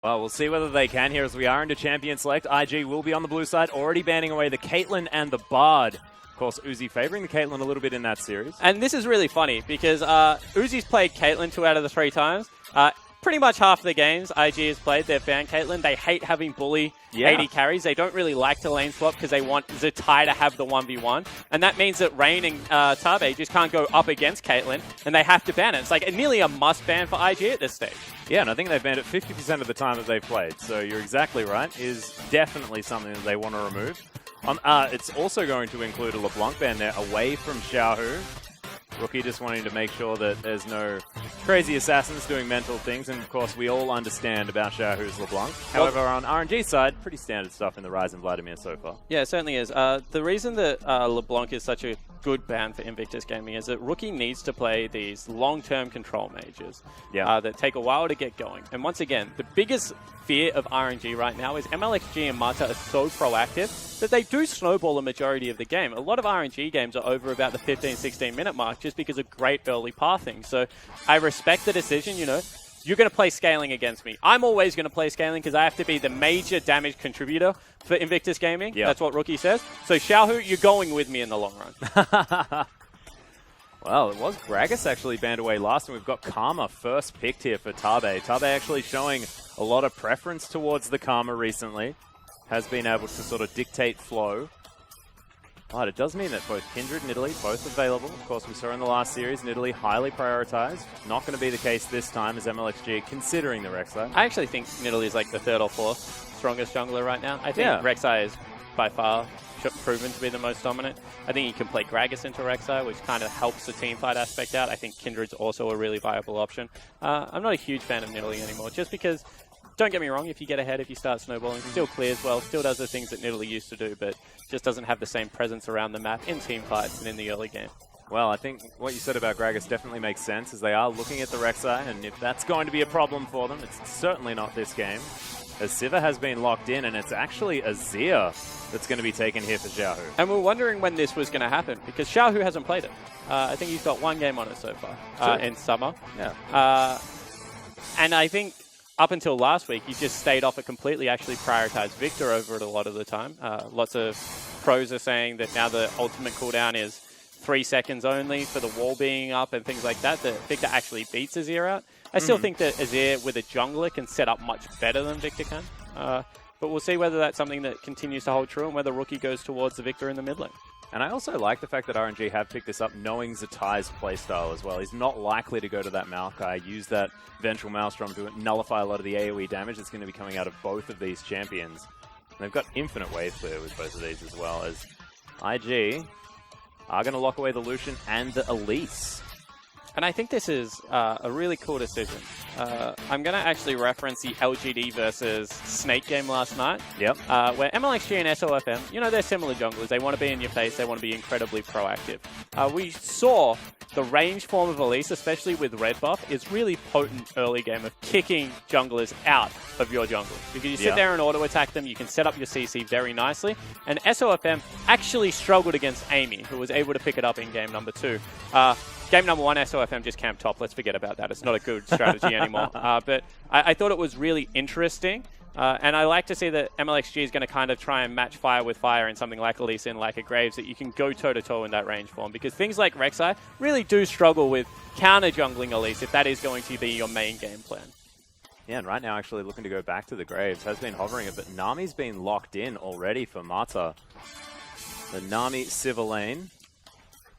Well, we'll see whether they can here as we are into Champion Select. IG will be on the blue side, already banning away the Caitlyn and the Bard. Of course, Uzi favoring the Caitlyn a little bit in that series. And this is really funny because Uzi's played Caitlyn 2 out of the 3 times. Pretty much half of the games IG has played, they've banned Caitlyn. They hate having bully 80 carries. They don't really like to lane swap because they want Zatai to have the 1v1. And that means that Rain and Tabe just can't go up against Caitlyn, and they have to ban it. It's like nearly a must ban for IG at this stage. Yeah, and I think they've banned it 50% of the time that they've played. So you're exactly right. It is definitely something that they want to remove. It's also going to include a LeBlanc ban there away from Xiaohu. Rookie just wanting to make sure that there's no crazy assassins doing mental things, and of course we all understand about Xiaohu's LeBlanc. However, on RNG side, pretty standard stuff in the Rise and Vladimir so far. Yeah, it certainly is. The reason that LeBlanc is such a good ban for Invictus Gaming is that Rookie needs to play these long-term control mages that take a while to get going. And once again, the biggest fear of RNG right now is MLXG and Mata are so proactive that they do snowball a majority of the game. A lot of RNG games are over about the 15-16 minute mark just because of great early pathing. So I respect the decision, you know. You're going to play scaling against me. I'm always going to play scaling because I have to be the major damage contributor for Invictus Gaming. Yep. That's what Rookie says. So Xiaohu, you're going with me in the long run. Well, it was Gragas actually banned away last, and we've got Karma first picked here for Tabe. Tabe actually showing a lot of preference towards the Karma recently. Has been able to sort of dictate flow. But it does mean that both Kindred and Italy, both available. Of course, we saw in the last series, Italy highly prioritized. Not going to be the case this time as MLXG considering the Rek'Sai. I actually think Italy is like the 3rd or 4th strongest jungler right now. I think Rek'Sai is by far proven to be the most dominant. I think you can play Gragas into Rek'Sai, which kind of helps the teamfight aspect out. I think Kindred's also a really viable option. I'm not a huge fan of Nidalee anymore, just because, don't get me wrong, if you get ahead, if you start snowballing, still clears well, still does the things that Nidalee used to do, but just doesn't have the same presence around the map in teamfights and in the early game. Well, I think what you said about Gragas definitely makes sense, as they are looking at the Rek'Sai, and if that's going to be a problem for them, it's certainly not this game. As Sivir has been locked in, and it's actually Azir that's going to be taken here for Xiaohu. And we're wondering when this was going to happen, because Xiaohu hasn't played it. I think he's got 1 game on it so far in Summer. Yeah. And I think up until last week, he just stayed off it completely, actually prioritized Victor over it a lot of the time. Lots of pros are saying that now the ultimate cooldown is 3 seconds only for the wall being up and things like that, that Victor actually beats Azir out. I still think that Azir with a jungler can set up much better than Victor can. But we'll see whether that's something that continues to hold true and whether Rookie goes towards the Victor in the mid lane. And I also like the fact that RNG have picked this up knowing Zatai's playstyle as well. He's not likely to go to that Maokai, use that Vengeful Maelstrom to nullify a lot of the AoE damage that's going to be coming out of both of these champions. And they've got infinite wave clear with both of these as well, as IG are going to lock away the Lucian and the Elise. And I think this is a really cool decision. I'm going to actually reference the LGD versus Snake game last night. Yep. Where MLXG and SOFM, you know, they're similar junglers. They want to be in your face. They want to be incredibly proactive. We saw the range form of Elise, especially with red buff, is really potent early game of kicking junglers out of your jungle. Because you sit there and auto-attack them, you can set up your CC very nicely. And SOFM actually struggled against Amy, who was able to pick it up in game number 2. Game number 1, SOFM just camped top. Let's forget about that. It's not a good strategy anymore. But I thought it was really interesting. And I like to see that MLXG is going to kind of try and match fire with fire in something like Elise and like a Graves, that you can go toe-to-toe in that range form. Because things like Rek'Sai really do struggle with counter-jungling Elise if that is going to be your main game plan. Yeah, and right now actually looking to go back to the Graves. Has been hovering a bit. Nami's been locked in already for Mata. The Nami Sivir lane.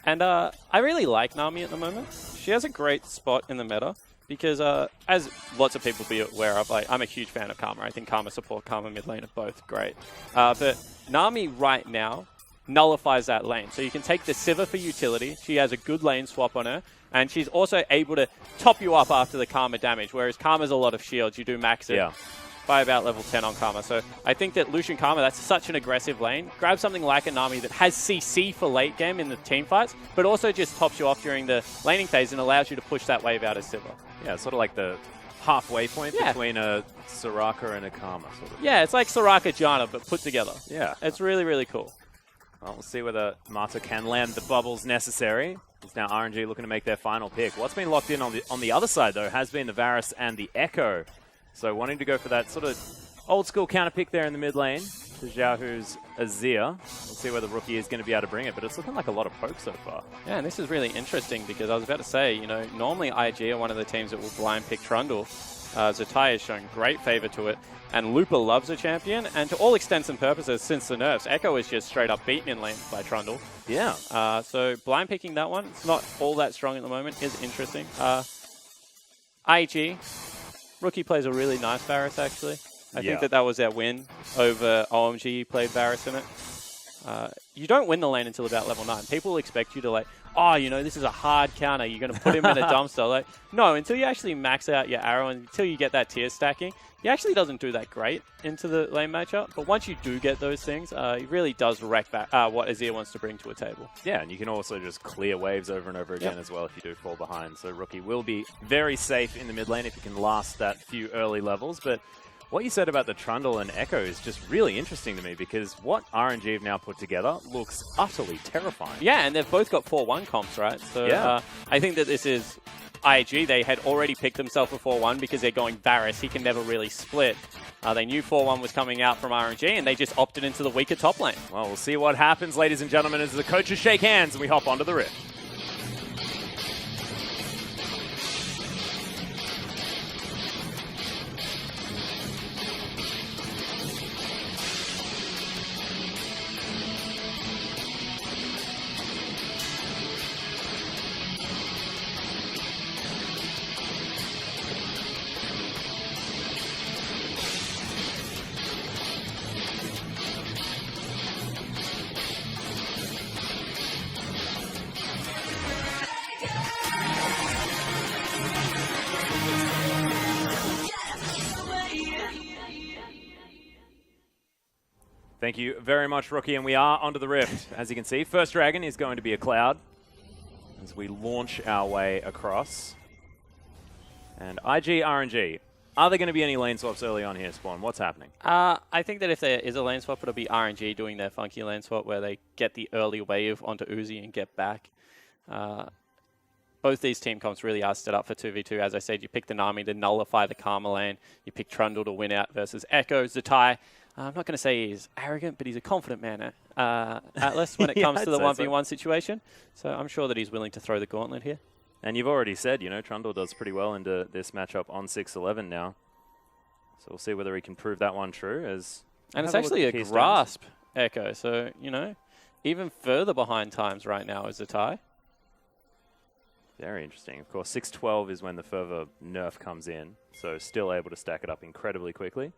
And I really like Nami at the moment. She has a great spot in the meta because, as lots of people be aware of, I'm a huge fan of Karma. I think Karma support, Karma mid lane are both great. But Nami right now nullifies that lane. So you can take the Sivir for utility. She has a good lane swap on her. And she's also able to top you up after the Karma damage, whereas Karma's a lot of shields. You do max it. By about level 10 on Karma. So I think that Lucian Karma, that's such an aggressive lane. Grab something like a Nami that has CC for late game in the team fights, but also just tops you off during the laning phase and allows you to push that wave out of Sivir. Yeah, sort of like the halfway point between a Soraka and a Karma. Sort of. Yeah, it's like Soraka Janna, but put together. Yeah. It's really, really cool. Well, we'll see whether Mata can land the bubbles necessary. It's now RNG looking to make their final pick. What's been locked in on the other side, though, has been the Varus and the Echo. So wanting to go for that sort of old school counter pick there in the mid lane to Xiaohu's Azir. We'll see where the rookie is going to be able to bring it, but it's looking like a lot of poke so far. Yeah, and this is really interesting because I was about to say, you know, normally IG are one of the teams that will blind pick Trundle. Zatai is showing great favor to it, and Lupa loves a champion, and to all extents and purposes, since the nerfs, Echo is just straight up beaten in lane by Trundle. Yeah. So blind picking that one, it's not all that strong at the moment, is interesting. IG, rookie plays a really nice Varus actually. I think that was their win over OMG, played Varus in it. You don't win the lane until about level 9. People expect you to like, oh, you know, this is a hard counter. You're going to put him in a dumpster. Like, no, until you actually max out your arrow and until you get that tier stacking, he actually doesn't do that great into the lane matchup. But once you do get those things, he really does wreck back, what Azir wants to bring to a table. Yeah, and you can also just clear waves over and over again as well if you do fall behind. So Rookie will be very safe in the mid lane if he can last that few early levels. But what you said about the Trundle and Echo is just really interesting to me because what RNG have now put together looks utterly terrifying. Yeah, and they've both got 4-1 comps, right? So I think that this is IG. They had already picked themselves a 4-1 because they're going Varus. He can never really split. They knew 4-1 was coming out from RNG, and they just opted into the weaker top lane. Well, we'll see what happens, ladies and gentlemen, as the coaches shake hands and we hop onto the Rift. Thank you very much, Rookie, and we are onto the Rift. As you can see, first dragon is going to be a cloud as we launch our way across. And IG, RNG, are there going to be any lane swaps early on here, Spawn? What's happening? I think that if there is a lane swap, it'll be RNG doing their funky lane swap where they get the early wave onto Uzi and get back. Both these team comps really are set up for 2v2. As I said, you pick the Nami to nullify the Karma lane. You pick Trundle to win out versus Echo. Zatai, I'm not going to say he's arrogant, but he's a confident man, Atlas, when it comes to the 1v1 situation. So I'm sure that he's willing to throw the gauntlet here. And you've already said, you know, Trundle does pretty well into this matchup on 6-11 now. So we'll see whether he can prove that one true. And it's actually a grasp Echo. So, you know, even further behind times right now is Zatai. Very interesting. Of course, 6-12 is when the further nerf comes in. So still able to stack it up incredibly quickly.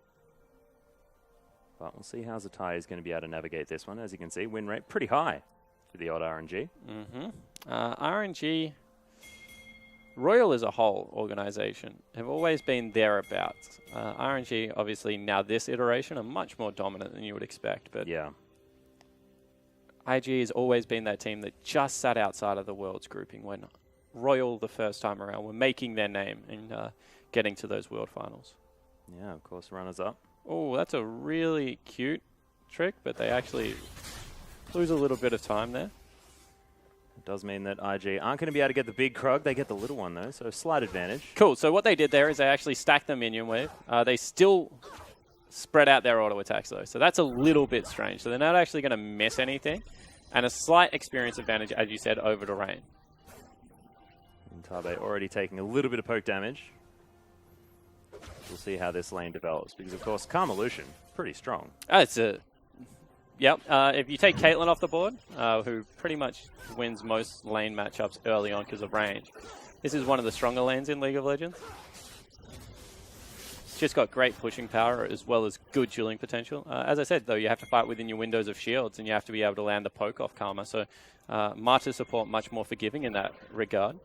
But we'll see how Zatai is going to be able to navigate this one. As you can see, win rate pretty high for the odd RNG. RNG, Royal as a whole organization, have always been thereabouts. RNG, obviously, now this iteration, are much more dominant than you would expect. But yeah, IG has always been that team that just sat outside of the Worlds grouping when Royal, the first time around, were making their name and getting to those World Finals. Yeah, of course, runners-up. Oh, that's a really cute trick, but they actually lose a little bit of time there. It does mean that IG aren't going to be able to get the big Krug. They get the little one, though, so slight advantage. Cool. So what they did there is they actually stacked the minion wave. They still spread out their auto attacks, though, so that's a little bit strange. So they're not actually going to miss anything, and a slight experience advantage, as you said, over to Rain. And Tabe already taking a little bit of poke damage. We'll see how this lane develops, because, of course, Karmalution, pretty strong. It's a... Yep. If you take Caitlyn off the board, who pretty much wins most lane matchups early on because of range, this is one of the stronger lanes in League of Legends. It's just got great pushing power as well as good dueling potential. As I said, though, you have to fight within your windows of shields, and you have to be able to land the poke off Karma. So Martyr support much more forgiving in that regard.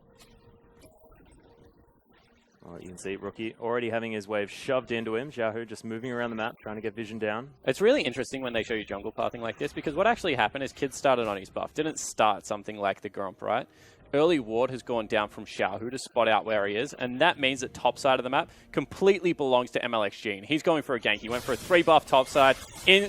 Well, you can see Rookie already having his wave shoved into him. Xiaohu just moving around the map, trying to get vision down. It's really interesting when they show you jungle pathing like this, because what actually happened is Kid started on his buff. Didn't start something like the Gromp, right? early ward has gone down from Xiaohu to spot out where he is, and that means that top side of the map completely belongs to MLXG, and he's going for a gank. He went for a 3-buff top side,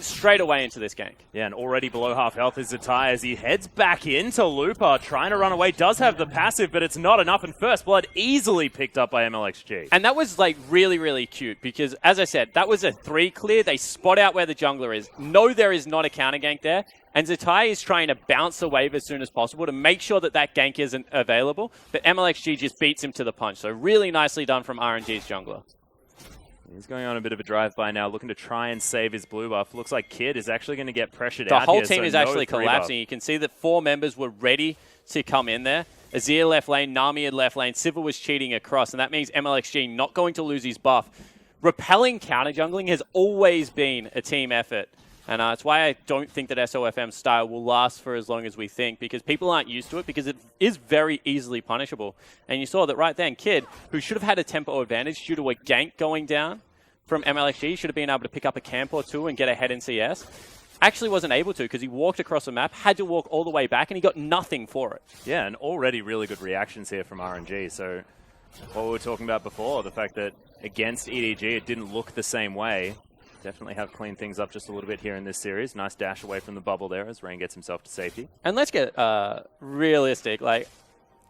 straight away into this gank. Yeah, and already below half health is Zatai as he heads back into Looper, trying to run away. Does have the passive, but it's not enough, and First Blood easily picked up by MLXG. And that was like really, really cute, because as I said, that was a 3 clear. They spot out where the jungler is. No, there is not a counter gank there. And Zatai is trying to bounce the wave as soon as possible to make sure that that gank isn't available. But MLXG just beats him to the punch. So really nicely done from RNG's jungler. He's going on a bit of a drive-by now, looking to try and save his blue buff. Looks like Kid is actually going to get pressured out here. The whole team team is actually collapsing. You can see that 4 members were ready to come in there. Azir left lane, Nami had left lane, Sivir was cheating across, and that means MLXG not going to lose his buff. Repelling counter jungling has always been a team effort. And it's why I don't think that SOFM style will last for as long as we think, because people aren't used to it, because it is very easily punishable. And you saw that right then, Kid, who should have had a tempo advantage due to a gank going down from MLXG, should have been able to pick up a camp or 2 and get ahead in CS, actually wasn't able to because he walked across the map, had to walk all the way back, and he got nothing for it. Yeah, and already really good reactions here from RNG. So what we were talking about before, the fact that against EDG it didn't look the same way. Definitely have cleaned things up just a little bit here in this series. Nice dash away from the bubble there as Rain gets himself to safety. And let's get realistic. Like,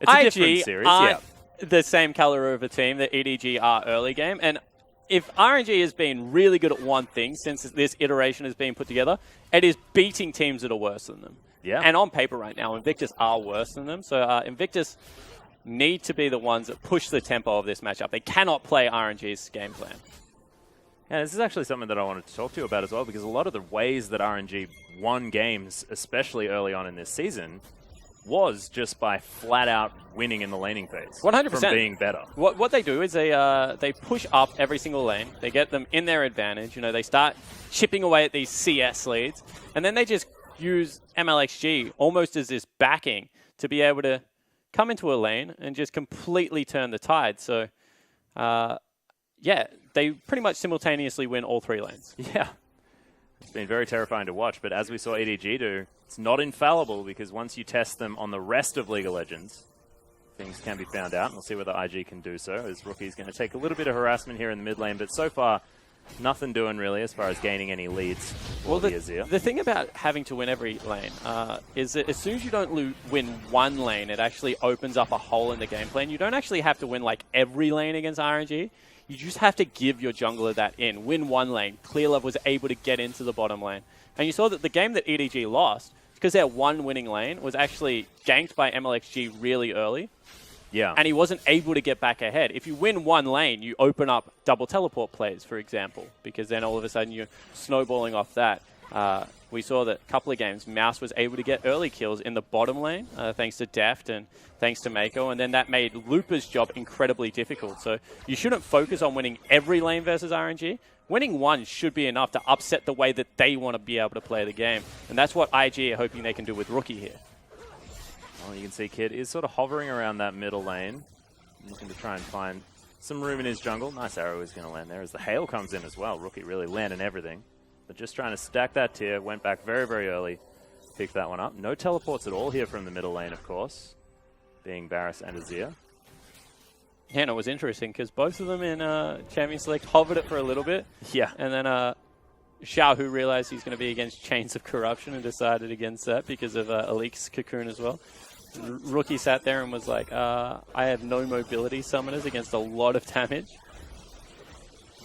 it's a IG different series, aren't the same caliber of a team that EDG are early game. And if RNG has been really good at one thing since this iteration has been put together, it is beating teams that are worse than them. Yeah. And on paper right now, Invictus are worse than them. So Invictus need to be the ones that push the tempo of this matchup. They cannot play RNG's game plan. Yeah, this is actually something that I wanted to talk to you about as well, because a lot of the ways that RNG won games, especially early on in this season, was just by flat-out winning in the laning phase. 100%. From being better. What they do is they push up every single lane. They get them in their advantage. You know, they start chipping away at these CS leads, and then they just use MLXG almost as this backing to be able to come into a lane and just completely turn the tide. So, yeah, they pretty much simultaneously win all 3 lanes. Yeah. It's been very terrifying to watch, but as we saw EDG do, it's not infallible, because once you test them on the rest of League of Legends, things can be found out, and we'll see whether IG can do so, as Rookie's going to take a little bit of harassment here in the mid lane, but so far, nothing doing really as far as gaining any leads for the Azir. The thing about having to win every lane is that as soon as you don't win one lane, it actually opens up a hole in the game plan. You don't actually have to win like every lane against RNG. You just have to give your jungler that in. Win one lane. Clearlove was able to get into the bottom lane. And you saw that the game that EDG lost, because their one winning lane was actually ganked by MLXG really early. Yeah. And he wasn't able to get back ahead. If you win one lane, you open up double teleport plays, for example, because then all of a sudden you're snowballing off that. We saw that a couple of games, Mouse was able to get early kills in the bottom lane, thanks to Deft and thanks to Mako, and then that made Looper's job incredibly difficult. So you shouldn't focus on winning every lane versus RNG. Winning one should be enough to upset the way that they want to be able to play the game. And that's what IG are hoping they can do with Rookie here. Well, you can see Kid is sort of hovering around that middle lane, looking to try and find some room in his jungle. Nice arrow is going to land there as the hail comes in as well. Rookie really landing everything. But just trying to stack that tier, went back very, very early, picked that one up. No teleports at all here from the middle lane, of course, being Varus and Azir. Yeah, and it was interesting because both of them in Champion Select hovered it for a little bit. Yeah. And then Xiaohu realized he's going to be against Chains of Corruption and decided against that because of Alik's Cocoon as well. Rookie sat there and was like, I have no mobility summoners against a lot of damage.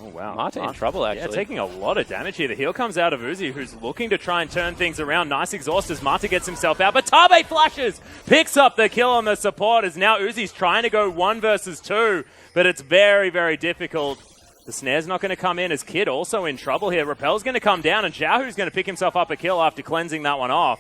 Oh, wow. Martin in trouble, actually. Yeah, taking a lot of damage here. The heal comes out of Uzi, who's looking to try and turn things around. Nice exhaust as Marta gets himself out, but Tabe flashes, picks up the kill on the support, as now Uzi's trying to go 1 versus 2, but it's very, very difficult. The snare's not going to come in, as Kid also in trouble here. Repel's going to come down, and Xiaohu's going to pick himself up a kill after cleansing that one off.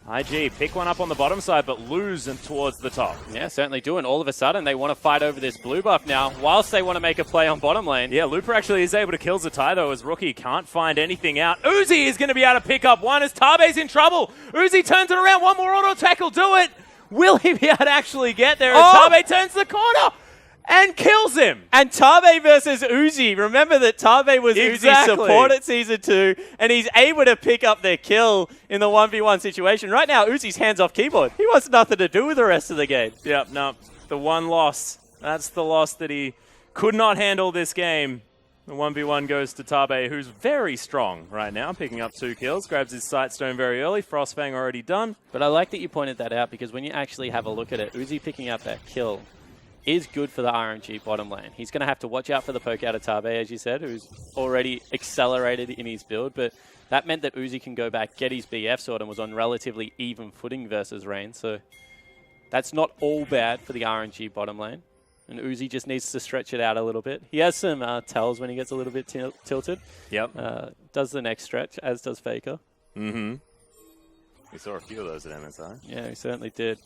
IG pick one up on the bottom side, but lose towards the top. Yeah, certainly do. And all of a sudden, they want to fight over this blue buff now, whilst they want to make a play on bottom lane. Yeah, Looper actually is able to kill Zatai, though, as Rookie can't find anything out. Uzi is going to be able to pick up one as Tabe's in trouble. Uzi turns it around. One more auto tackle. Do it. Will he be able to actually get there as Tabe turns the corner? and kills him. And Tabe versus Uzi. Remember that Tabe was Uzi's support at Season 2, and he's able to pick up their kill in the 1v1 situation. Right now, Uzi's hands off keyboard. He wants nothing to do with the rest of the game. Yep, no. The one loss. That's the loss that he could not handle this game. The 1v1 goes to Tabe, who's very strong right now, picking up 2 kills, grabs his Sightstone very early. Frostfang already done. But I like that you pointed that out, because when you actually have a look at it, Uzi picking up that kill is good for the RNG bottom lane. He's going to have to watch out for the poke out of Tabe, as you said, who's already accelerated in his build, but that meant that Uzi can go back, get his BF sword, and was on relatively even footing versus Rain, so that's not all bad for the RNG bottom lane. And Uzi just needs to stretch it out a little bit. He has some tells when he gets a little bit tilted. Yep. Does the next stretch, as does Faker. Mm-hmm. We saw a few of those at MSI. Yeah, he certainly did.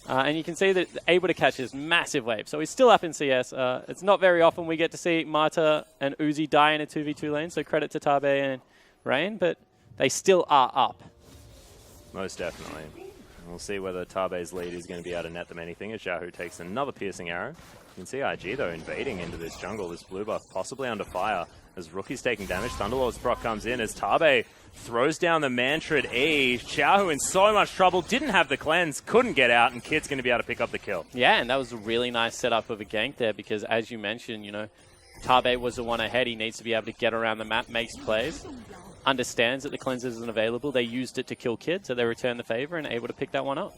And you can see that able to catch this massive wave. So he's still up in CS. It's not very often we get to see Marta and Uzi die in a 2v2 lane, so credit to Tabe and Rain, but they still are up. Most definitely. We'll see whether Tabe's lead is going to be able to net them anything as Xiaohu takes another piercing arrow. You can see IG, though, invading into this jungle, this blue buff, possibly under fire. As Rookie's taking damage, Thunderlord's proc comes in as Tabe throws down the Mantrid E. Xiaohu in so much trouble, didn't have the cleanse, couldn't get out, and Kid's going to be able to pick up the kill. Yeah, and that was a really nice setup of a gank there because, as you mentioned, you know, Tabe was the one ahead. He needs to be able to get around the map, makes plays, understands that the cleanse isn't available. They used it to kill Kid, so they returned the favor and able to pick that one up.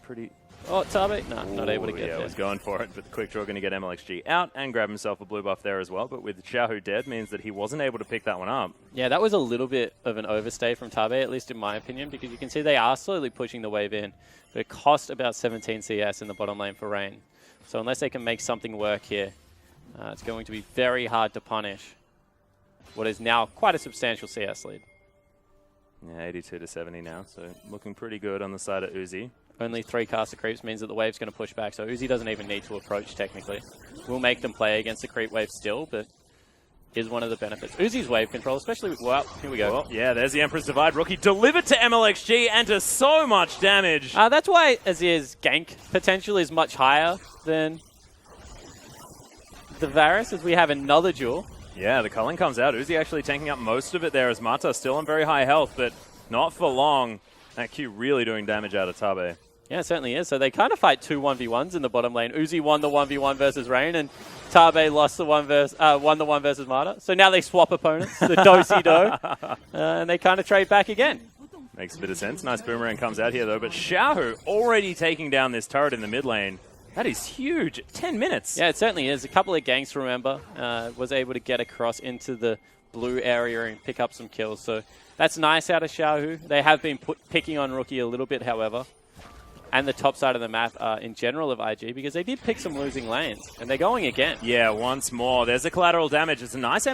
Pretty... Oh, Tabe? No, not able to get there. Yeah, was going for it, but the quick draw going to get MLXG out and grab himself a blue buff there as well. But with Xiaohu dead means that he wasn't able to pick that one up. Yeah, that was a little bit of an overstay from Tabe, at least in my opinion, because you can see they are slowly pushing the wave in. But it cost about 17 CS in the bottom lane for Rain. So unless they can make something work here, it's going to be very hard to punish what is now quite a substantial CS lead. Yeah, 82 to 70 now, so looking pretty good on the side of Uzi. Only 3 caster creeps means that the wave's going to push back, so Uzi doesn't even need to approach technically. We'll make them play against the creep wave still, but is one of the benefits. Uzi's wave control, especially with, well, here we go. Well, yeah, there's the Emperor's Divide. Rookie delivered to MLXG and to so much damage. That's why Azir's gank potential is much higher than the Varus, as we have another duel. Yeah, the culling comes out. Uzi actually tanking up most of it there as Mata still on very high health, but not for long. That Q really doing damage out of Tabe. Yeah, it certainly is. So they kind of fight 2 1v1s in the bottom lane. Uzi won the 1v1 versus Rain, and Tabe lost the won the 1 versus Mata. So now they swap opponents, the do-si-do, and they kind of trade back again. Makes a bit of sense. Nice boomerang comes out here, though. But Xiaohu already taking down this turret in the mid lane. That is huge. 10 minutes. Yeah, it certainly is. A couple of ganks, remember, was able to get across into the blue area and pick up some kills. So that's nice out of Xiaohu. They have been picking on Rookie a little bit, however, and the top side of the map in general of IG, because they did pick some losing lanes, and they're going again. Yeah, once more. There's a collateral damage. It's a nice,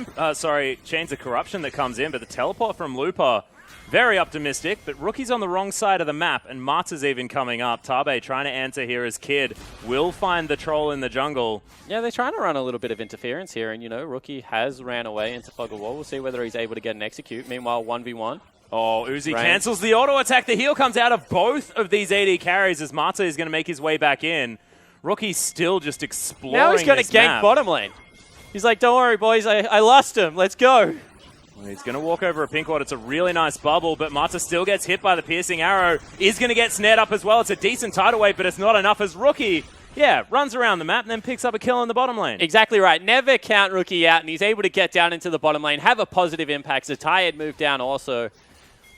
Chains of Corruption that comes in, but the teleport from Looper, very optimistic, but Rookie's on the wrong side of the map, and Marta's even coming up. Tabe trying to answer here as Kid will find the troll in the jungle. Yeah, they're trying to run a little bit of interference here, and, you know, Rookie has ran away into Fog of War. We'll see whether he's able to get an execute. Meanwhile, 1v1. Oh, Uzi cancels the auto attack. The heal comes out of both of these AD carries as Marta is going to make his way back in. Rookie's still just exploring. Now he's going to gank bottom lane. He's like, don't worry, boys. I lost him. Let's go. Well, he's going to walk over a pink ward. It's a really nice bubble, but Marta still gets hit by the piercing arrow. Is going to get snared up as well. It's a decent tidal wave, but it's not enough as Rookie, runs around the map and then picks up a kill in the bottom lane. Exactly right. Never count Rookie out, and he's able to get down into the bottom lane, have a positive impact. Zatai had moved down also.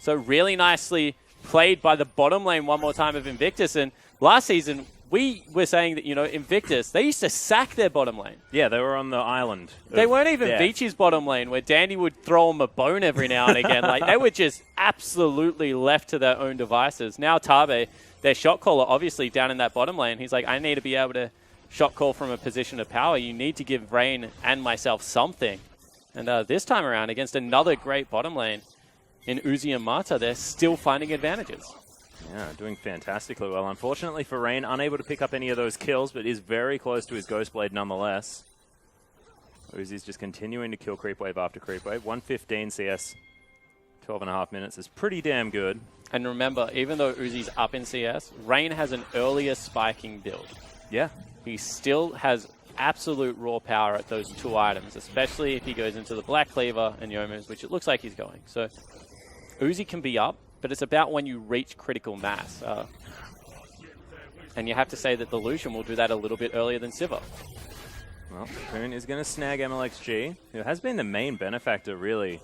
So really nicely played by the bottom lane one more time of Invictus. And last season, we were saying that, you know, Invictus, they used to sack their bottom lane. Yeah, they were on the island. They weren't even Beachy's bottom lane, where Dandy would throw them a bone every now and again. Like, they were just absolutely left to their own devices. Now Tabe, their shot caller, obviously down in that bottom lane, he's like, I need to be able to shot call from a position of power. You need to give Rain and myself something. And this time around, against another great bottom lane, in Uzi and Marta, they're still finding advantages. Yeah, doing fantastically well. Unfortunately for Rain, unable to pick up any of those kills, but is very close to his Ghostblade nonetheless. Uzi's just continuing to kill creep wave after creep wave. 115 CS, 12.5 minutes is pretty damn good. And remember, even though Uzi's up in CS, Rain has an earlier spiking build. Yeah. He still has absolute raw power at those 2 items, especially if he goes into the Black Cleaver and Youmu's, which it looks like he's going. So Uzi can be up, but it's about when you reach critical mass. And you have to say that the Lucian will do that a little bit earlier than Sivir. Well, Cocoon is going to snag MLXG, who has been the main benefactor, really,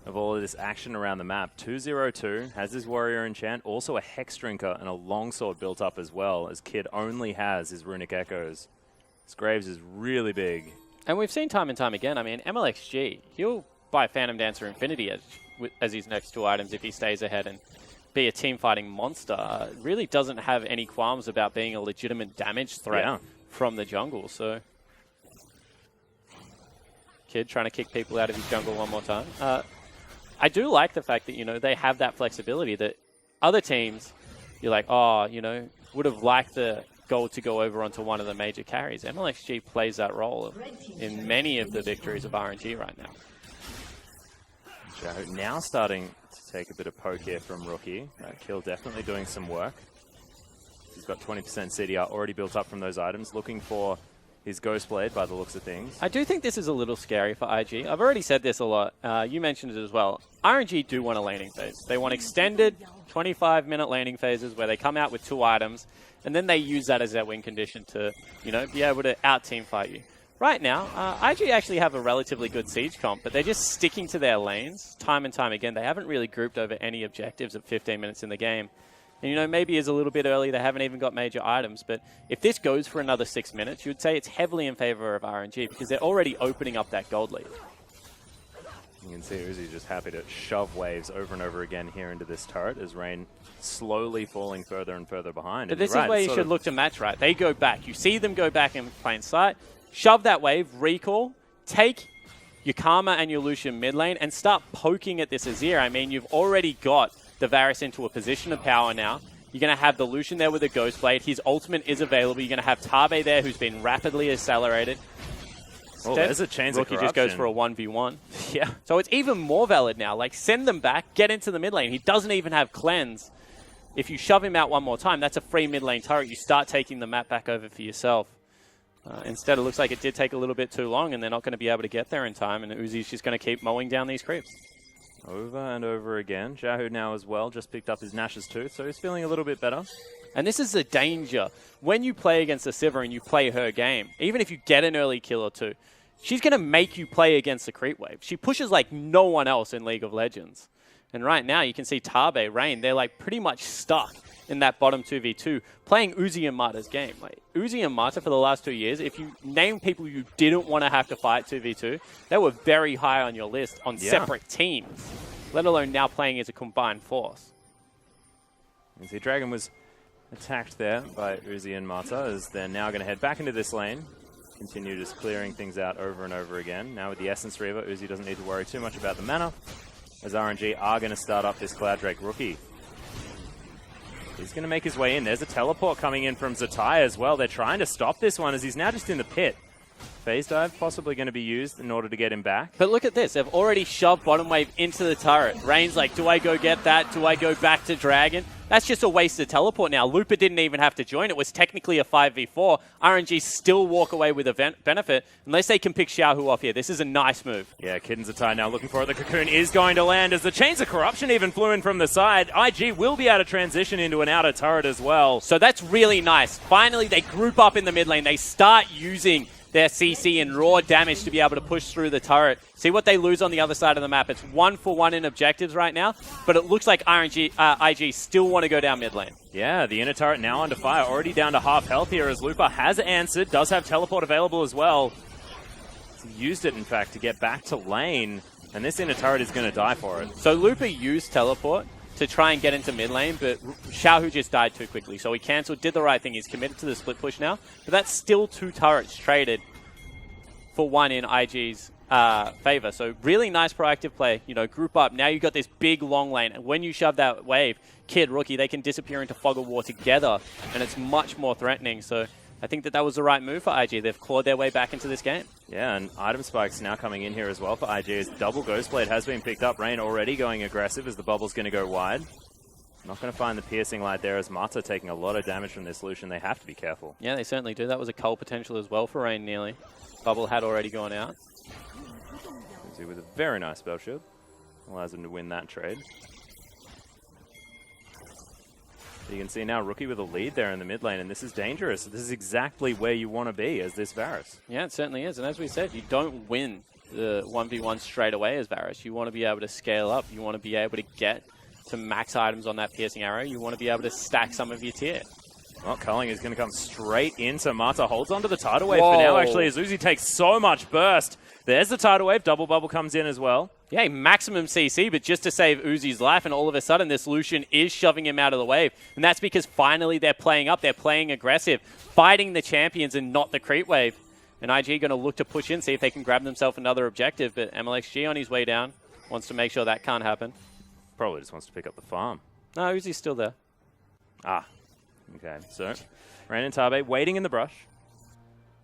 of all of this action around the map. 2-0-2, has his Warrior Enchant, also a Hex Drinker and a Longsword built up as well, as Kid only has his Runic Echoes. His Graves is really big. And we've seen time and time again, I mean, MLXG, he'll buy Phantom Dancer Infinity as his next 2 items if he stays ahead and be a team-fighting monster. Really doesn't have any qualms about being a legitimate damage threat from the jungle, so... Kid trying to kick people out of his jungle one more time. I do like the fact that, you know, they have that flexibility that other teams, you're like, oh, you know, would have liked the gold to go over onto one of the major carries. MLXG plays that role in many of the victories of RNG right now. Joe now starting to take a bit of poke here from Rookie. Kill definitely doing some work. He's got 20% CDR already built up from those items, looking for his Ghost Blade by the looks of things. I do think this is a little scary for IG. I've already said this a lot. You mentioned it as well. RNG do want a laning phase. They want extended 25-minute laning phases where they come out with 2 items, and then they use that as their win condition to, you know, be able to out-team fight you. Right now, IG actually have a relatively good siege comp, but they're just sticking to their lanes time and time again. They haven't really grouped over any objectives at 15 minutes in the game. And, you know, maybe it's a little bit early. They haven't even got major items. But if this goes for another 6 minutes, you would say it's heavily in favor of RNG because they're already opening up that gold lead. You can see Uzi just happy to shove waves over and over again here into this turret as Rain slowly falling further and further behind. But this is where you should look to match right. They go back. You see them go back in plain sight. Shove that wave, recall, take your Karma and your Lucian mid lane and start poking at this Azir. I mean, you've already got the Varus into a position of power now. You're going to have the Lucian there with a Ghost Blade. His ultimate is available. You're going to have Tabe there, who's been rapidly accelerated. Oh, there's a Chains of Corruption. Rookie just goes for a 1v1. Yeah. So it's even more valid now. Like, send them back, get into the mid lane. He doesn't even have Cleanse. If you shove him out one more time, that's a free mid lane turret. You start taking the map back over for yourself. Instead, it looks like it did take a little bit too long, and they're not going to be able to get there in time, and Uzi's just going to keep mowing down these creeps. Over and over again. Jahu now as well just picked up his Nash's tooth, so he's feeling a little bit better. And this is the danger. When you play against a Sivir and you play her game, even if you get an early kill or 2, she's going to make you play against the creep wave. She pushes like no one else in League of Legends. And right now, you can see Tabe, Rain, they're like pretty much stuck in that bottom 2v2, playing Uzi and Marta's game. Like, Uzi and Marta for the last 2 years, if you name people you didn't want to have to fight 2v2, they were very high on your list on separate teams, let alone now playing as a combined force. You see Dragon was attacked there by Uzi and Marta, as they're now going to head back into this lane. Continue just clearing things out over and over again. Now with the Essence Reaver, Uzi doesn't need to worry too much about the mana, as RNG are going to start up this Cloud Drake Rookie. He's going to make his way in. There's a teleport coming in from Zatai as well. They're trying to stop this one as he's now just in the pit. Phase dive possibly going to be used in order to get him back. But look at this. They've already shoved bottom wave into the turret. Rain's like, do I go get that? Do I go back to Dragon? That's just a wasted teleport now. Looper didn't even have to join. It was technically a 5v4. RNG still walk away with a benefit unless they can pick Xiaohu off here. This is a nice move. Yeah, Kid and Zatai now looking for it. The Cocoon is going to land as the Chains of Corruption even flew in from the side. IG will be able to transition into an outer turret as well. So that's really nice. Finally, they group up in the mid lane. They start using their CC and raw damage to be able to push through the turret. See what they lose on the other side of the map. It's 1-for-1 in objectives right now, but it looks like IG still want to go down mid lane. Yeah, the inner turret now under fire, already down to half health here as Lupa has answered, does have teleport available as well. He used it, in fact, to get back to lane, and this inner turret is going to die for it. So Lupa used teleport to try and get into mid lane, but Xiaohu just died too quickly. So he cancelled, did the right thing. He's committed to the split push now, but that's still 2 turrets traded for 1 in IG's favor. So really nice proactive play. You know, group up. Now you've got this big long lane, and when you shove that wave, Kid, Rookie, they can disappear into Fog of War together, and it's much more threatening. So I think that was the right move for IG. They've clawed their way back into this game. Yeah, and item spikes now coming in here as well for IG as double Ghostblade has been picked up. Rain already going aggressive as the bubble's going to go wide. Not going to find the piercing light there as Mata taking a lot of damage from this Lucian. They have to be careful. Yeah, they certainly do. That was a cull potential as well for Rain nearly. Bubble had already gone out. Uzi with a very nice spell shield. Allows him to win that trade. You can see now Rookie with a lead there in the mid lane, and this is dangerous. This is exactly where you want to be as this Varus. Yeah, it certainly is. And as we said, you don't win the 1v1 straight away as Varus. You want to be able to scale up. You want to be able to get some max items on that piercing arrow. You want to be able to stack some of your tier. Well, Culling is going to come straight into Mata. Holds onto the tidal wave for now, actually, as Uzi takes so much burst. There's the tidal wave. Double bubble comes in as well. Yeah, maximum CC, but just to save Uzi's life, and all of a sudden this Lucian is shoving him out of the wave. And that's because finally they're playing up, they're playing aggressive, fighting the champions and not the creep wave. And IG going to look to push in, see if they can grab themselves another objective, but MLXG on his way down wants to make sure that can't happen. Probably just wants to pick up the farm. No, Uzi's still there. Ah, okay. So, Rain and Tabe waiting in the brush.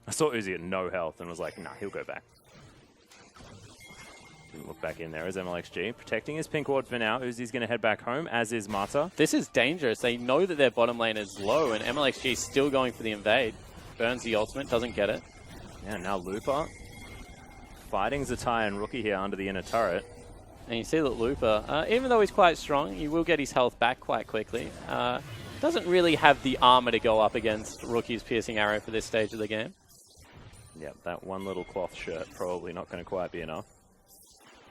I saw Uzi at no health and was like, nah, he'll go back. Didn't look back in there as MLXG. Protecting his pink ward for now. Uzi's going to head back home, as is Mata. This is dangerous. They know that their bottom lane is low, and MLXG is still going for the invade. Burns the ultimate, doesn't get it. Yeah, now Looper fighting Zatai and Rookie here under the inner turret. And you see that Looper, even though he's quite strong, he will get his health back quite quickly. Doesn't really have the armor to go up against Rookie's piercing arrow for this stage of the game. Yeah, that one little cloth shirt probably not going to quite be enough.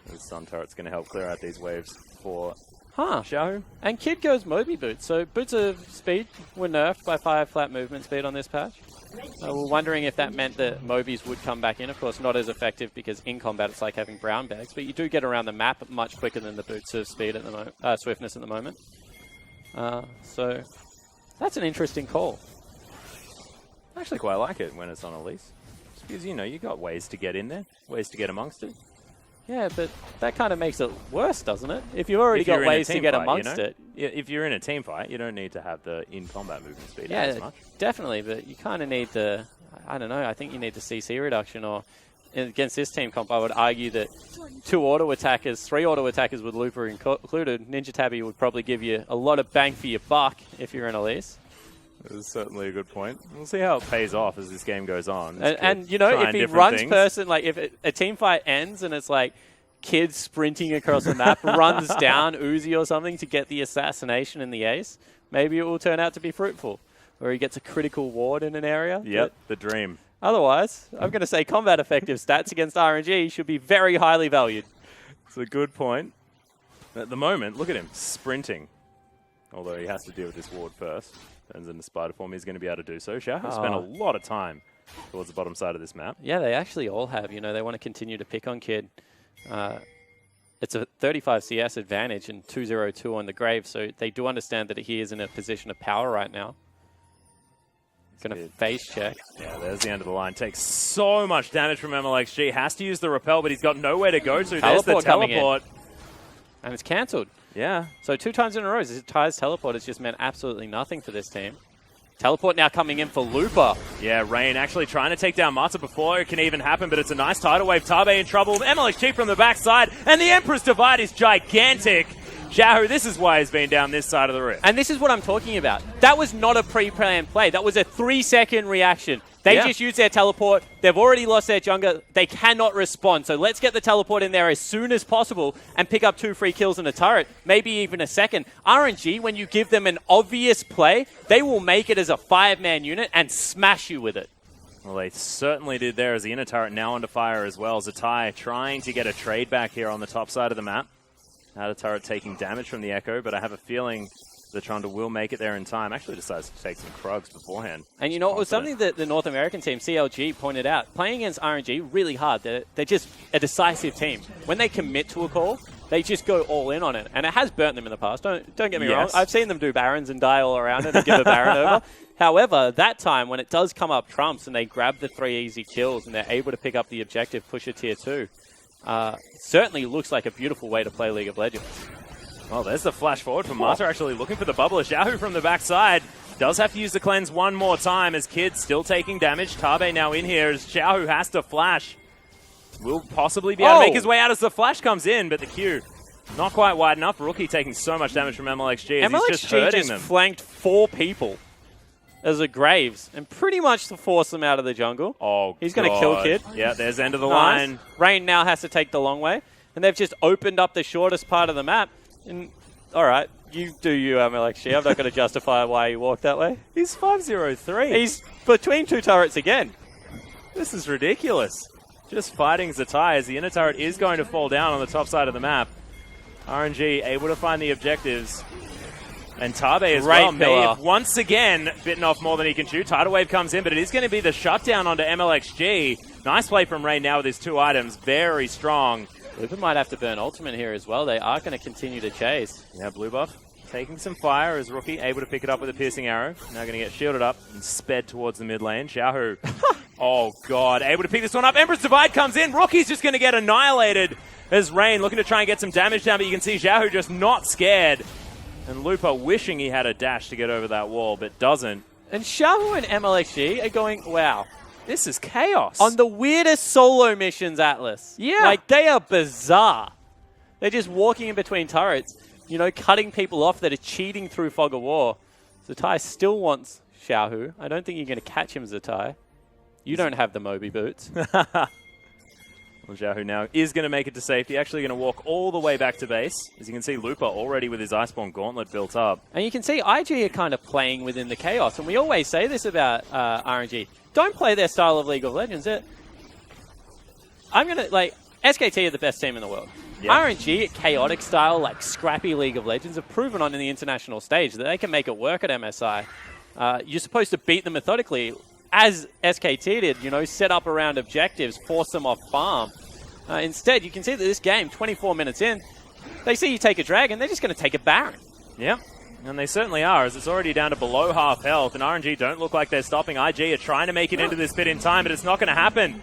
The Sun Turret's going to help clear out these waves for Xiaohu. And Kid goes Moby Boots. So Boots of Speed were nerfed by 5 flat movement speed on this patch. We're wondering if that meant that Mobies would come back in. Of course, not as effective because in combat it's like having brown bags, but you do get around the map much quicker than the Boots of Speed at the moment, Swiftness at the moment. So that's an interesting call. I actually quite like it when it's on Elise. Just because, you know, you got ways to get in there, ways to get amongst it. Yeah, but that kind of makes it worse, doesn't it? If you've already got ways to get amongst it. Yeah, if you're in a team fight, you don't need to have the in-combat movement speed as much. Definitely, but you kind of need the, I don't know, I think you need the CC reduction, or against this team comp, I would argue that 3 auto attackers with Looper included, Ninja Tabby would probably give you a lot of bang for your buck if you're in Elise. That is certainly a good point. We'll see how it pays off as this game goes on. And you know, if he runs person, like if a team fight ends and it's like Kid sprinting across the map, runs down Uzi or something to get the assassination and the ace, maybe it will turn out to be fruitful. Or he gets a critical ward in an area. Yep, the dream. Otherwise, I'm going to say combat effective stats against RNG should be very highly valued. It's a good point. At the moment, look at him sprinting. Although he has to deal with this ward first. Turns into spider form, he's going to be able to do so. Xiao spent a lot of time towards the bottom side of this map. Yeah, they actually all have. You know, they want to continue to pick on Kid. It's a 35 CS advantage and 202 on the grave, so they do understand that he is in a position of power right now. Going to face check. Yeah, there's the end of the line. Takes so much damage from MLXG. Has to use the repel, but he's got nowhere to go to. There's the teleport. And it's cancelled. Yeah. So 2 times in a row, Ty's teleport has just meant absolutely nothing for this team. Teleport now coming in for Looper. Yeah, Rain actually trying to take down Mata before it can even happen, but it's a nice tidal wave. Tabe in trouble. MLXG from the backside, and the Emperor's Divide is gigantic. Xiaohu, this is why he's been down this side of the rift. And this is what I'm talking about. That was not a pre-planned play. That was a 3-second reaction. They just used their teleport. They've already lost their jungler. They cannot respond. So let's get the teleport in there as soon as possible and pick up 2 free kills in a turret, maybe even a second. RNG, when you give them an obvious play, they will make it as a 5-man unit and smash you with it. Well, they certainly did there as the inner turret now under fire as well. Zatai trying to get a trade back here on the top side of the map. Outer turret taking damage from the Echo, but I have a feeling the Trundle will make it there in time. Actually decides to take some Krugs beforehand. And you know, it was something that the North American team, CLG, pointed out. Playing against RNG, really hard. They're just a decisive team. When they commit to a call, they just go all in on it. And it has burnt them in the past. Don't get me wrong. I've seen them do Barons and die all around it and give a Baron over. However, that time, when it does come up trumps and they grab the 3 easy kills and they're able to pick up the objective, push a tier 2, certainly looks like a beautiful way to play League of Legends. Well, there's the flash forward from Mata, actually looking for the bubble. Xiaohu from the backside does have to use the cleanse one more time as Kid still taking damage. Tabe now in here as Xiaohu has to flash. Will possibly be able to make his way out as the flash comes in, but the Q Not quite wide enough. Rookie taking so much damage from MLXG as he's just hurting them. Flanked 4 people as a Graves and pretty much to force them out of the jungle. Oh, he's going to kill Kid. Yeah, there's end of the line. Rain now has to take the long way, and they've just opened up the shortest part of the map. And all right, you do you, MLXG. I'm not going to justify why you walked that way. He's 5-0-3. He's between 2 turrets again. This is ridiculous. Just fighting Zatai as the inner turret is going to fall down on the top side of the map. RNG able to find the objectives. And Tabe as well may have once again bitten off more than he can chew. Tidal Wave comes in, but it is going to be the shutdown onto MLXG. Nice play from Rain now with his 2 items. Very strong. Lupin might have to burn Ultimate here as well. They are going to continue to chase. Yeah, blue buff taking some fire as Rookie able to pick it up with a piercing arrow. Now going to get shielded up and sped towards the mid lane. Xiaohu, oh god, able to pick this one up. Emperor's Divide comes in. Rookie's just going to get annihilated as Rain looking to try and get some damage down, but you can see Xiaohu just not scared. And Lupa wishing he had a dash to get over that wall, but doesn't. And Xiaohu and MLXG are going, wow. This is chaos. On the weirdest solo missions, Atlas. Yeah. Like, they are bizarre. They're just walking in between turrets, you know, cutting people off that are cheating through Fog of War. Zatai still wants Xiaohu. I don't think you're going to catch him, Zatai. You don't have the Moby boots. Well, Xiaohu now is going to make it to safety. Actually going to walk all the way back to base. As you can see, Lupa already with his Iceborne Gauntlet built up. And you can see IG are kind of playing within the chaos. And we always say this about RNG. Don't play their style of League of Legends. I'm going to, like, SKT are the best team in the world. Yep. RNG, chaotic style, like scrappy League of Legends, have proven on in the international stage that they can make it work at MSI. You're supposed to beat them methodically, as SKT did, you know, set up around objectives, force them off farm. Instead, you can see that this game, 24 minutes in, they see you take a dragon, they're just going to take a Baron. Yep, and they certainly are, as it's already down to below half health, and RNG don't look like they're stopping. IG are trying to make it into this bit in time, but it's not going to happen.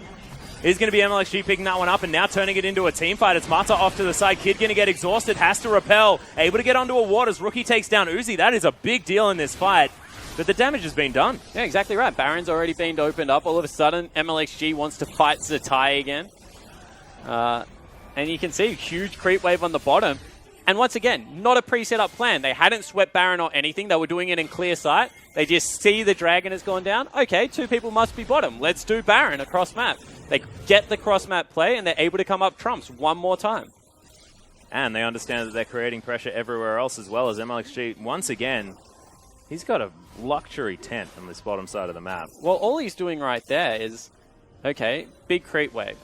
It's going to be MLXG picking that one up and now turning it into a team fight. It's Mata off to the side. Kid going to get exhausted, has to repel. Able to get onto a ward as Rookie takes down Uzi. That is a big deal in this fight. But the damage has been done. Yeah, exactly right. Baron's already been opened up. All of a sudden, MLXG wants to fight Zatai again. And you can see huge creep wave on the bottom. And once again, not a pre-set up plan. They hadn't swept Baron or anything. They were doing it in clear sight. They just see the dragon has gone down. Okay, 2 people must be bottom. Let's do Baron across map. They get the cross-map play, and they're able to come up trumps one more time. And they understand that they're creating pressure everywhere else as well, as MLXG, once again, he's got a luxury tent on this bottom side of the map. Well, all he's doing right there is, okay, big creep wave.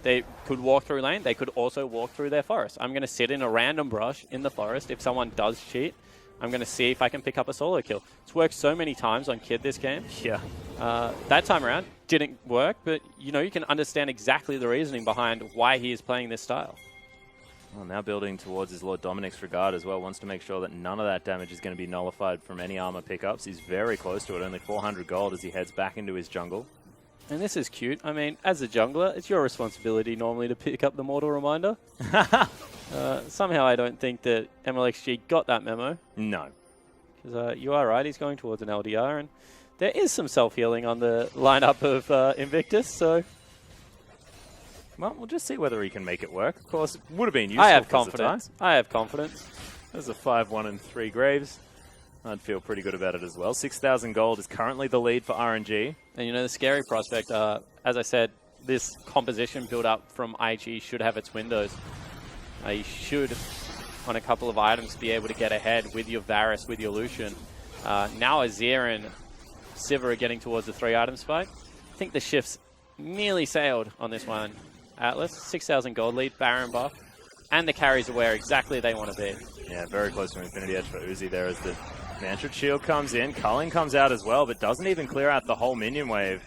They could walk through lane. They could also walk through their forest. I'm going to sit in a random brush in the forest. If someone does cheat, I'm going to see if I can pick up a solo kill. It's worked so many times on Kid this game. Yeah. That time around, didn't work, but you know, you can understand exactly the reasoning behind why he is playing this style. Well, now building towards his Lord Dominic's regard as well. Wants to make sure that none of that damage is going to be nullified from any armor pickups. He's very close to it, only 400 gold as he heads back into his jungle. And this is cute. I mean, as a jungler, it's your responsibility normally to pick up the Mortal Reminder. Somehow I don't think that MLXG got that memo. No. Because you are right, he's going towards an LDR, and there is some self-healing on the lineup of Invictus, so... Well, we'll just see whether he can make it work. Of course, it would have been useful. I have confidence. I have confidence. There's a 5-1 and 3 Graves. I'd feel pretty good about it as well. 6,000 gold is currently the lead for RNG. And you know, the scary prospect, as I said, this composition build up from IG should have its windows. You should, on a couple of items, be able to get ahead with your Varus, with your Lucian. Now Azir and Sivir are getting towards the 3-item spike. I think the shift's nearly sailed on this one. Atlas, 6,000 gold lead, Baron buff, and the carries are where exactly they want to be. Yeah, very close to Infinity Edge for Uzi there as the Mantra Shield comes in. Culling comes out as well, but doesn't even clear out the whole minion wave.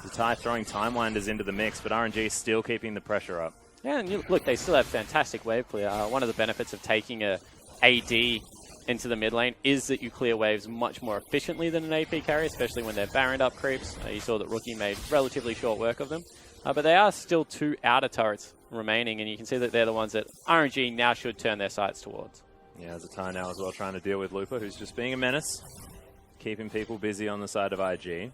Zatai throwing Timewinders into the mix, but RNG still keeping the pressure up. Yeah, and look, they still have fantastic wave clear. One of the benefits of taking a AD into the mid lane is that you clear waves much more efficiently than an AP carry, especially when they're Baroned up creeps. You saw that Rookie made relatively short work of them. But they are still 2 outer turrets remaining, and you can see that they're the ones that RNG now should turn their sights towards. Yeah, Zatai now as well trying to deal with Lupa, who's just being a menace, keeping people busy on the side of IG.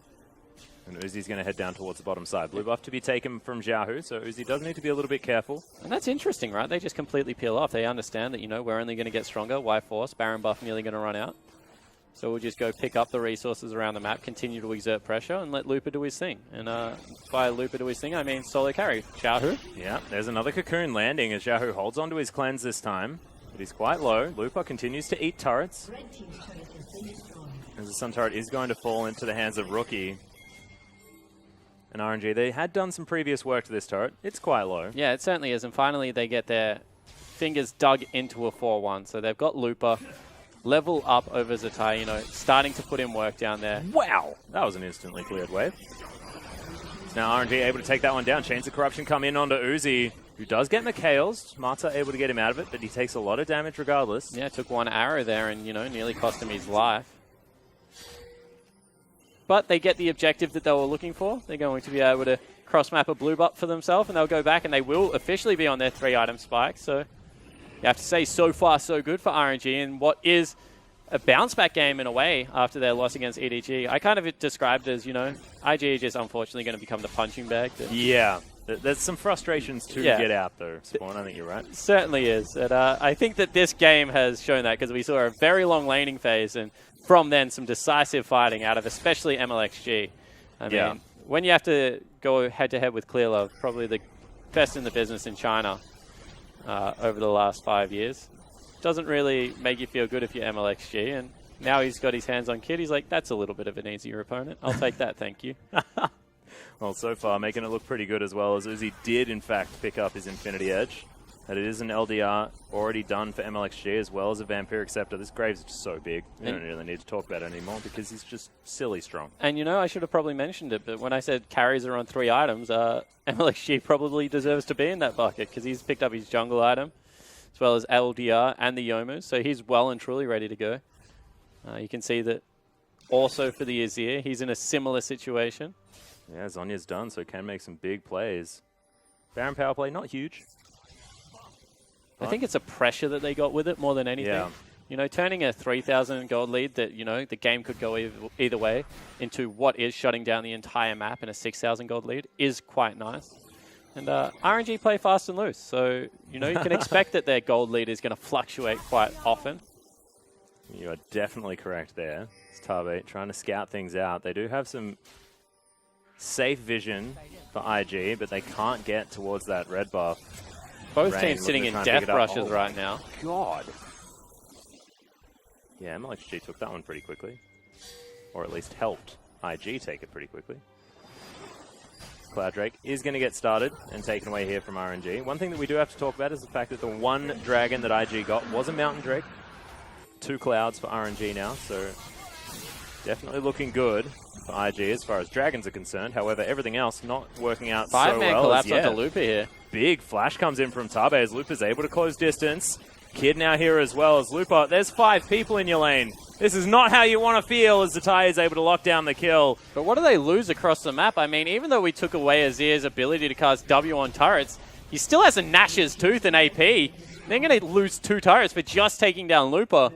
And Uzi's going to head down towards the bottom side. Blue buff to be taken from Xiaohu, so Uzi does need to be a little bit careful. And that's interesting, right? They just completely peel off. They understand that, you know, we're only going to get stronger. Why force? Baron buff nearly going to run out. So we'll just go pick up the resources around the map, continue to exert pressure, and let Looper do his thing. And by Looper do his thing, I mean solo carry. Xiaohu. Yeah, there's another Cocoon landing as Xiaohu holds onto his cleanse this time. But he's quite low. Looper continues to eat turrets. As the Sun turret is going to fall into the hands of Rookie. And RNG, they had done some previous work to this turret. It's quite low. Yeah, it certainly is. And finally, they get their fingers dug into a 4-1. So they've got Looper level up over Zatai, you know, starting to put in work down there. Wow! That was an instantly cleared wave. Now RNG able to take that one down. Chains of Corruption come in onto Uzi, who does get McHale's. Marta able to get him out of it, but he takes a lot of damage regardless. Yeah, took one arrow there and, you know, nearly cost him his life. But they get the objective that they were looking for. They're going to be able to cross-map a blue buff for themselves, and they'll go back, and they will officially be on their 3-item spike. So you have to say, so far, so good for RNG in what is a bounce-back game in a way after their loss against EDG. I kind of described it as, you know, IG is just unfortunately going to become the punching bag. Yeah. There's some frustrations to get out, though, Spawn. I think you're right. It certainly is. And I think that this game has shown that because we saw a very long laning phase, and from then some decisive fighting out of especially MLXG. I mean, when you have to go head-to-head with Clearlove, probably the best in the business in China over the last 5 years, doesn't really make you feel good if you're MLXG. And now he's got his hands on Kid. He's like, that's a little bit of an easier opponent. I'll take that, thank you. Well, so far, making it look pretty good as well, as Uzi did, in fact, pick up his Infinity Edge. That it is an LDR already done for MLXG as well as a Vampiric Scepter. This Graves is just so big. We don't really need to talk about it anymore because he's just silly strong. And, you know, I should have probably mentioned it, but when I said carries are on 3 items, MLXG probably deserves to be in that bucket because he's picked up his jungle item as well as LDR and the Yomu, so he's well and truly ready to go. You can see that also for the Azir, he's in a similar situation. Yeah, Zonya's done, so can make some big plays. Baron power play, not huge. I think it's a pressure that they got with it more than anything. Yeah. You know, turning a 3,000 gold lead that, you know, the game could go either way into what is shutting down the entire map in a 6,000 gold lead is quite nice. And RNG play fast and loose, so, you know, you can expect that their gold lead is going to fluctuate quite often. You are definitely correct there. It's Tabe trying to scout things out. They do have some safe vision for IG, but they can't get towards that red buff. Both teams sitting in death rushes right now. God. Yeah, MLXG took that one pretty quickly. Or at least helped IG take it pretty quickly. Cloud Drake is going to get started and taken away here from RNG. One thing that we do have to talk about is the fact that the one dragon that IG got was a Mountain Drake. 2 clouds for RNG now, so definitely looking good for IG as far as dragons are concerned. However, everything else not working out so well. 5-man collapse onto Looper here. Big flash comes in from Tabe as Looper's able to close distance. Kid now here as well as Looper. There's 5 people in your lane. This is not how you want to feel as Zatai is able to lock down the kill. But what do they lose across the map? I mean, even though we took away Azir's ability to cast W on turrets, he still has a Nash's Tooth in AP. They're going to lose 2 turrets for just taking down Looper.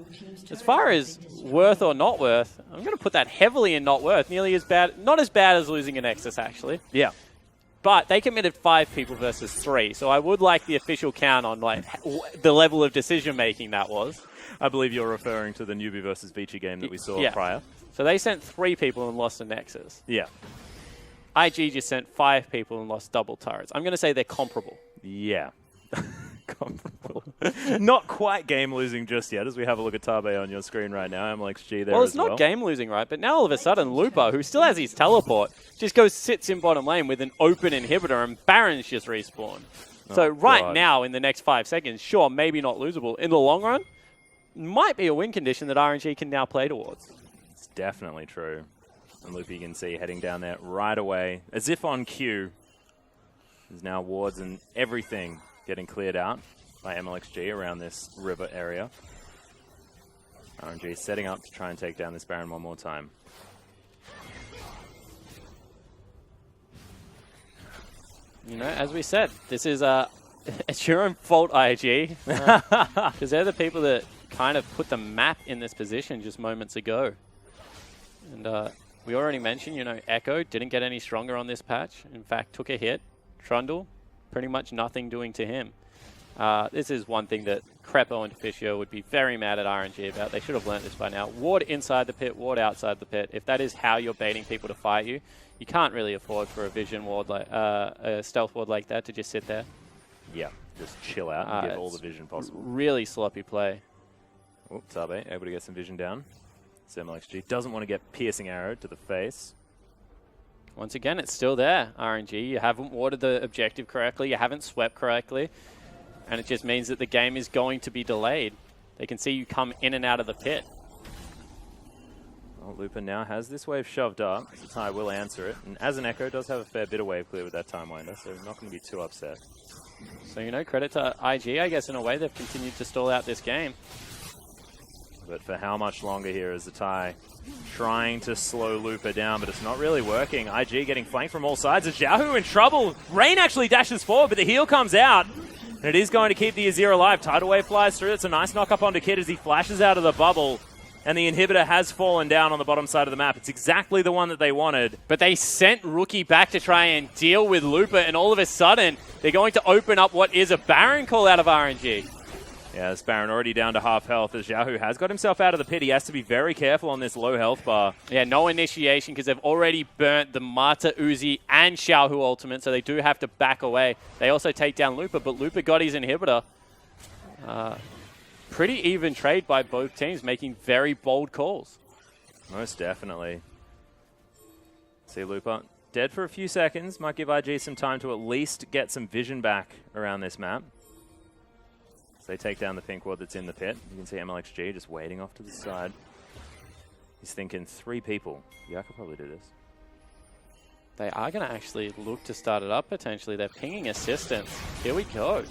As far as worth or not worth, I'm going to put that heavily in not worth. Nearly as bad, not as bad as losing a Nexus, actually. Yeah. But they committed 5 people versus 3, so I would like the official count on like the level of decision-making that was. I believe you're referring to the Newbie versus Vici game that we saw prior. So they sent 3 people and lost a Nexus. Yeah. IG just sent 5 people and lost double turrets. I'm going to say they're comparable. Yeah. Comparable. Not quite game losing just yet, as we have a look at Tabe on your screen right now. MLXG there. Well, it's not game losing, right? But now all of a sudden, Looper, who still has his teleport, just sits in bottom lane with an open inhibitor, and Baron's just respawned. So right now, in the next 5 seconds, sure, maybe not losable. In the long run, might be a win condition that RNG can now play towards. It's definitely true. And Loopy, you can see heading down there right away, as if on cue. There's now wards and everything getting cleared out by MLXG around this river area. RNG setting up to try and take down this Baron one more time. You know, as we said, this is it's your own fault, IG, because they're the people that kind of put the map in this position just moments ago. And We already mentioned, you know, Echo didn't get any stronger on this patch. In fact, took a hit. Trundle, pretty much nothing doing to him. This is one thing that Crepo and Deficio would be very mad at RNG about. They should have learned this by now. Ward inside the pit, ward outside the pit. If that is how you're baiting people to fight you, you can't really afford for a vision ward like a stealth ward like that to just sit there. Yeah, just chill out and get all the vision possible. Really sloppy play. Oh, Tabe able to get some vision down. LXG doesn't want to get piercing arrow to the face. Once again, it's still there, RNG. You haven't warded the objective correctly. You haven't swept correctly. And it just means that the game is going to be delayed. They can see you come in and out of the pit. Well, Looper now has this wave shoved up. Zatai will answer it. And as an Echo, does have a fair bit of wave clear with that Time Winder, so not going to be too upset. So, you know, credit to IG, I guess, in a way. They've continued to stall out this game. But for how much longer here is Zatai trying to slow Looper down, but it's not really working. IG getting flanked from all sides. Is Xiaohu in trouble? Rain actually dashes forward, but the heal comes out. And it is going to keep the Azir alive. Tidal Wave flies through. It's a nice knock-up onto Kid as he flashes out of the bubble. And the inhibitor has fallen down on the bottom side of the map. It's exactly the one that they wanted. But they sent Rookie back to try and deal with Looper, and all of a sudden, they're going to open up what is a Baron call out of RNG. Yeah, this Baron already down to half health as Xiaohu has got himself out of the pit. He has to be very careful on this low health bar. Yeah, no initiation because they've already burnt the Mata, Uzi, and Xiaohu ultimate, so they do have to back away. They also take down Looper, but Looper got his inhibitor. Pretty even trade by both teams, making very bold calls. Most definitely. See Looper dead for a few seconds. Might give IG some time to at least get some vision back around this map. They take down the pink ward that's in the pit. You can see MLXG just waiting off to the side. He's thinking 3 people. Yeah, I could probably do this. They are going to actually look to start it up potentially. They're pinging assistance. Here we go.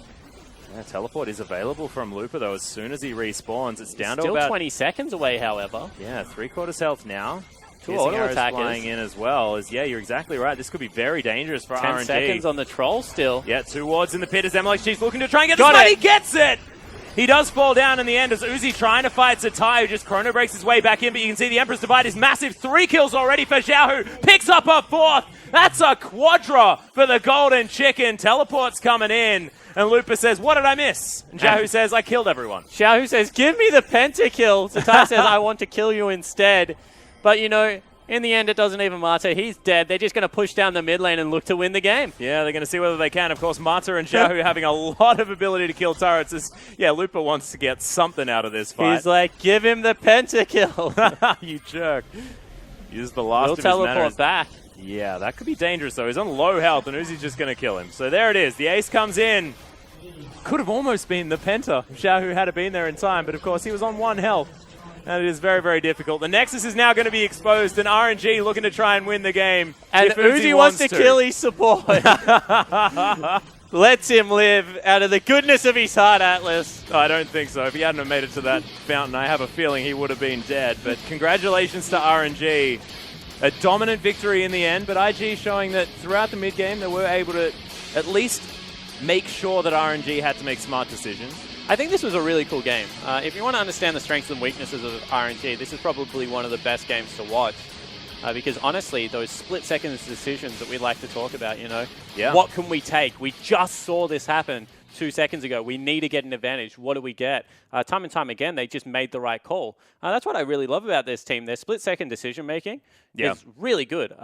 Yeah, teleport is available from Looper though as soon as he respawns. It's down Still to about 20 seconds away, however. Yeah, 3/4 health now. 2 auto attackers flying in as well. Yeah, you're exactly right. This could be very dangerous for 10 RNG. seconds on the troll still. Yeah, 2 wards in the pit as MLXG's looking to try and get this fight. He gets it! He does fall down in the end as Uzi trying to fight Zatai, who just chrono breaks his way back in, but you can see the Emperor's Divide is massive. 3 kills already for Xiaohu. Picks up a 4th. That's a quadra for the Golden Chicken. Teleport's coming in. And Looper says, what did I miss? And Xiaohu says, I killed everyone. Xiaohu says, give me the pentakill. Zatai says, I want to kill you instead. But, you know, in the end, it doesn't even matter. He's dead. They're just going to push down the mid lane and look to win the game. Yeah, they're going to see whether they can. Of course, Mata and Xiaohu having a lot of ability to kill turrets. Yeah, Looper wants to get something out of this fight. He's like, give him the pentakill. You jerk. Use the last of his teleport manners. back. Yeah, that could be dangerous, though. He's on low health, and Uzi's just going to kill him. So there it is. The ace comes in. Could have almost been the penta if Xiaohu had been there in time, but of course he was on 1 health. And it is very, very difficult. The Nexus is now going to be exposed, and RNG looking to try and win the game. And Uzi wants to kill his support. Lets him live out of the goodness of his heart, Atlas. I don't think so. If he hadn't have made it to that fountain, I have a feeling he would have been dead. But congratulations to RNG. A dominant victory in the end, but IG showing that throughout the mid-game they were able to at least make sure that RNG had to make smart decisions. I think this was a really cool game. If you want to understand the strengths and weaknesses of RNG, this is probably one of the best games to watch. Because honestly, those split-second decisions that we like to talk about, you know, what can we take? We just saw this happen 2 seconds ago. We need to get an advantage. What do we get? Time and time again, they just made the right call. That's what I really love about this team. Their split-second decision-making is really good.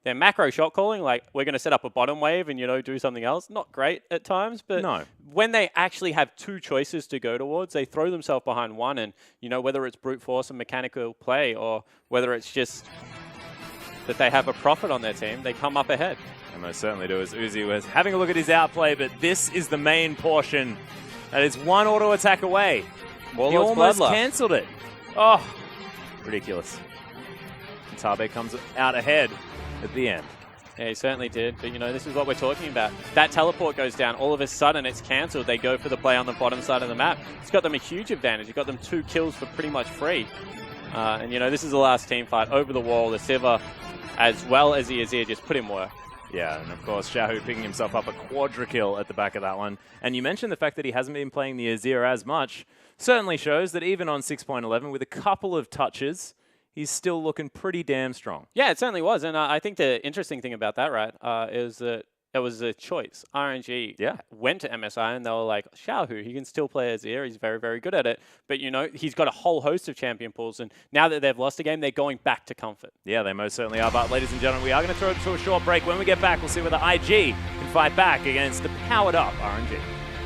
Their macro shot calling, like we're going to set up a bottom wave and, you know, do something else, not great at times. But when they actually have 2 choices to go towards, they throw themselves behind one. And, you know, whether it's brute force and mechanical play or whether it's just that they have a profit on their team, they come up ahead. They most certainly do, as Uzi was having a look at his outplay, but this is the main portion. That is 1 auto attack away. He almost cancelled it. Oh, ridiculous. And Tabe comes out ahead at the end. Yeah, he certainly did. But, you know, this is what we're talking about. That teleport goes down. All of a sudden, it's cancelled. They go for the play on the bottom side of the map. It's got them a huge advantage. It got them 2 kills for pretty much free. And, you know, this is the last team fight. Over the wall, the Sivir, as well as the Azir, just put in work. Yeah, and of course, Xiaohu picking himself up a quadra kill at the back of that one. And you mentioned the fact that he hasn't been playing the Azir as much. Certainly shows that even on 6.11, with a couple of touches he's still looking pretty damn strong. Yeah, it certainly was. And I think the interesting thing about that, right, is that it was a choice. RNG went to MSI and they were like, Xiaohu, he can still play Azir. He's very, very good at it. But, you know, he's got a whole host of champion pools. And now that they've lost a game, they're going back to comfort. Yeah, they most certainly are. But, ladies and gentlemen, we are going to throw it to a short break. When we get back, we'll see whether IG can fight back against the powered-up RNG.